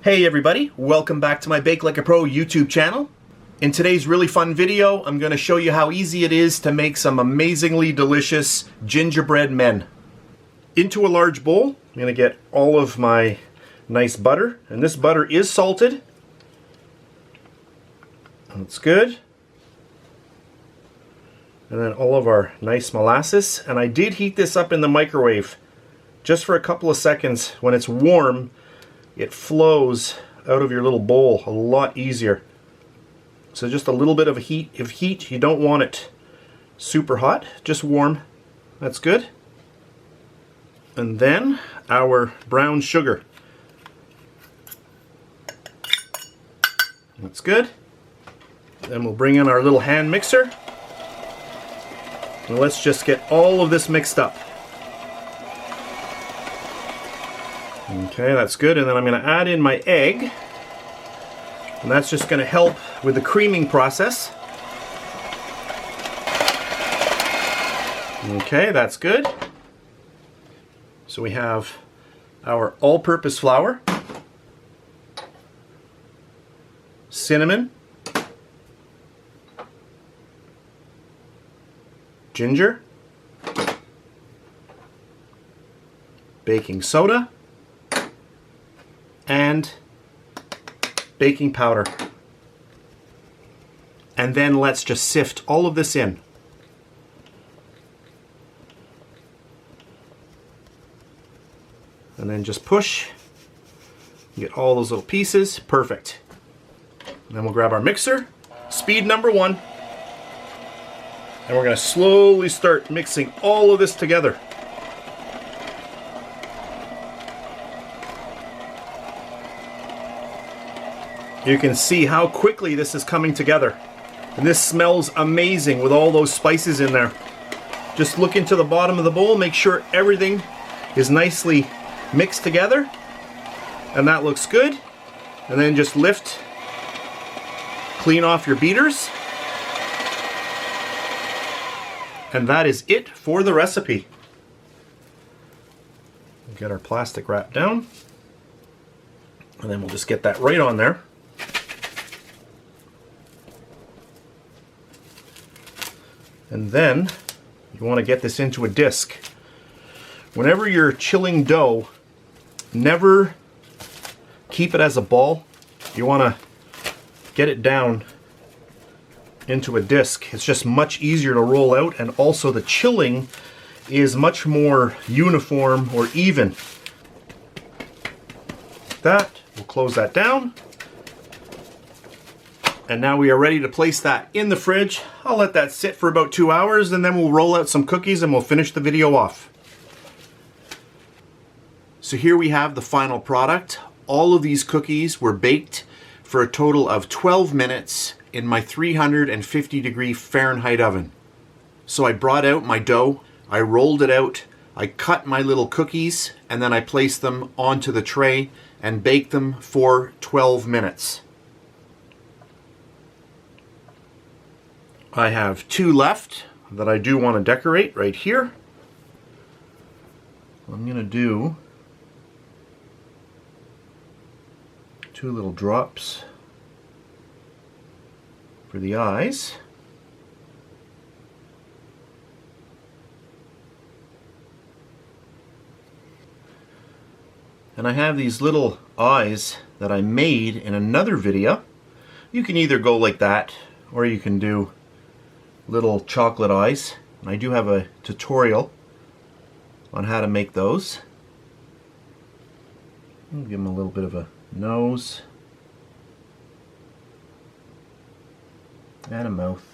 Hey everybody, welcome back to my Bake Like a Pro YouTube channel. In today's really fun video, I'm going to show you how easy it is to make some amazingly delicious gingerbread men. Into a large bowl, I'm going to get all of my nice butter, and this butter is salted. That's good. And then all of our nice molasses, and I did heat this up in the microwave just for a couple of seconds. When it's warm, it flows out of your little bowl a lot easier. So just a little bit of heat. You don't want it super hot, just warm. That's good. And then our brown sugar. That's good. Then we'll bring in our little hand mixer. And let's just get all of this mixed up. Okay, that's good. And then I'm going to add in my egg. And that's just going to help with the creaming process. Okay, that's good. So we have our all-purpose flour, cinnamon, ginger, baking soda, and baking powder. And then let's just sift all of this in. And then just push. Get all those little pieces. Perfect. And then we'll grab our mixer. Speed number 1. And we're going to slowly start mixing all of this together. You can see how quickly this is coming together. And this smells amazing with all those spices in there. Just look into the bottom of the bowl, make sure everything is nicely mixed together. And that looks good. And then just lift, clean off your beaters. And that is it for the recipe. We'll get our plastic wrap down. And then we'll just get that right on there. And then you want to get this into a disc. Whenever you're chilling dough, never keep it as a ball. You want to get it down into a disc. It's just much easier to roll out, and also the chilling is much more uniform or even. That, we'll close that down. And now we are ready to place that in the fridge. I'll let that sit for about 2 hours, and then we'll roll out some cookies and we'll finish the video off. So here we have the final product. All of these cookies were baked for a total of 12 minutes in my 350-degree Fahrenheit oven. So I brought out my dough, I rolled it out, I cut my little cookies, and then I placed them onto the tray and baked them for 12 minutes. I have 2 left that I do want to decorate right here. I'm going to do 2 little drops for the eyes. And I have these little eyes that I made in another video. You can either go like that, or you can do little chocolate eyes. And I do have a tutorial on how to make those. I'll give them a little bit of a nose and a mouth.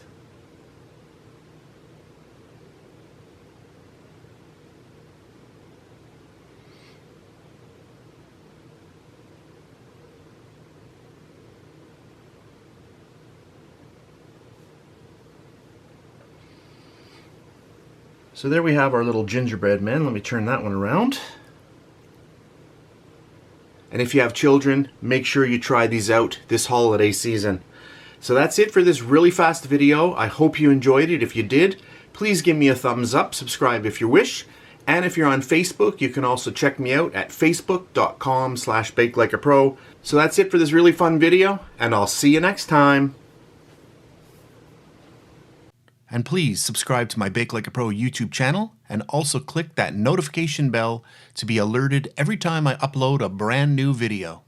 So there we have our little gingerbread men. Let me turn that one around. And if you have children, make sure you try these out this holiday season. So that's it for this really fast video. I hope you enjoyed it. If you did, please give me a thumbs up, subscribe if you wish, And if you're on Facebook, you can also check me out at facebook.com/BakeLikeAPro. So that's it for this really fun video, and I'll see you next time. And please subscribe to my Bake Like a Pro YouTube channel, and also click that notification bell to be alerted every time I upload a brand new video.